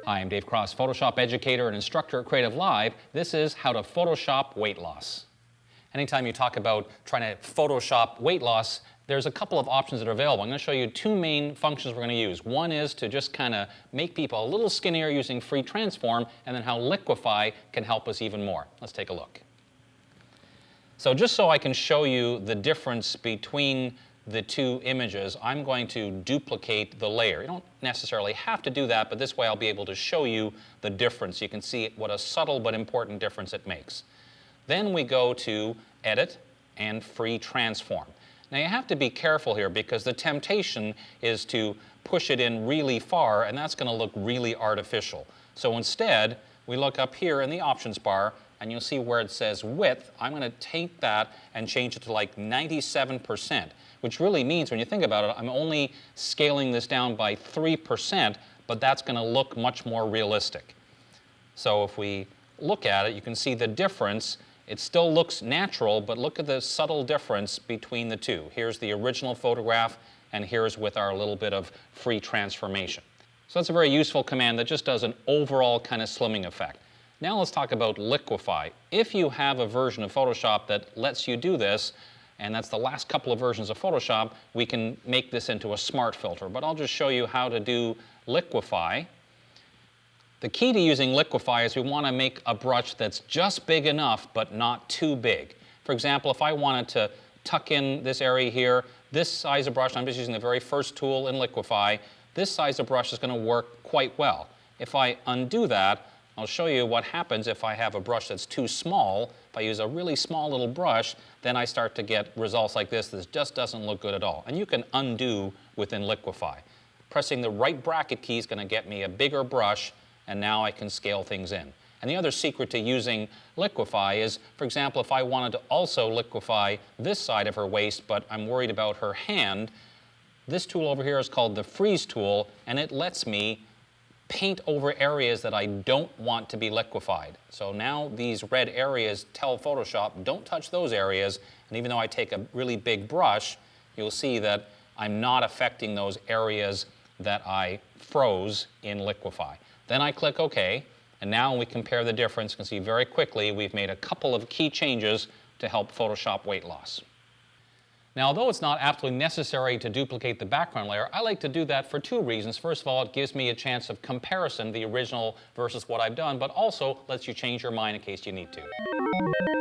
Hi, I'm Dave Cross, Photoshop educator and instructor at Creative Live. This is how to Photoshop weight loss. Anytime you talk about trying to Photoshop weight loss, there's a couple of options that are available. I'm going to show you two main functions we're going to use. One is to just kind of make people a little skinnier using free transform, and then how Liquify can help us even more. Let's take a look. So just so I can show you the difference between the two images, I'm going to duplicate the layer. You don't necessarily have to do that, but this way I'll be able to show you the difference. You can see what a subtle but important difference it makes. Then we go to Edit and Free Transform. Now you have to be careful here because the temptation is to push it in really far, and that's going to look really artificial. So instead, we look up here in the options bar, and you'll see where it says width. I'm going to take that and change it to like 97%, which really means when you think about it, I'm only scaling this down by 3%, but that's going to look much more realistic. So if we look at it, you can see the difference. It still looks natural, but look at the subtle difference between the two. Here's the original photograph, and here's with our little bit of free transformation. So that's a very useful command that just does an overall kind of slimming effect. Now let's talk about Liquify. If you have a version of Photoshop that lets you do this, and that's the last couple of versions of Photoshop, we can make this into a smart filter. But I'll just show you how to do Liquify. The key to using Liquify is we want to make a brush that's just big enough but not too big. For example, if I wanted to tuck in this area here, this size of brush, I'm just using the very first tool in Liquify, this size of brush is going to work quite well. If I undo that, I'll show you what happens if I have a brush that's too small. If I use a really small little brush, then I start to get results like this. This just doesn't look good at all. And you can undo within Liquify. Pressing the right bracket key is going to get me a bigger brush, and now I can scale things in. And the other secret to using Liquify is, for example, if I wanted to also liquify this side of her waist, but I'm worried about her hand, this tool over here is called the Freeze tool, and it lets me paint over areas that I don't want to be liquefied. So now these red areas tell Photoshop, don't touch those areas, and even though I take a really big brush, you'll see that I'm not affecting those areas that I froze in Liquify. Then I click OK, and now when we compare the difference, you can see very quickly we've made a couple of key changes to help Photoshop weight loss. Now, although it's not absolutely necessary to duplicate the background layer, I like to do that for two reasons. First of all, it gives me a chance of comparison, the original versus what I've done, but also lets you change your mind in case you need to.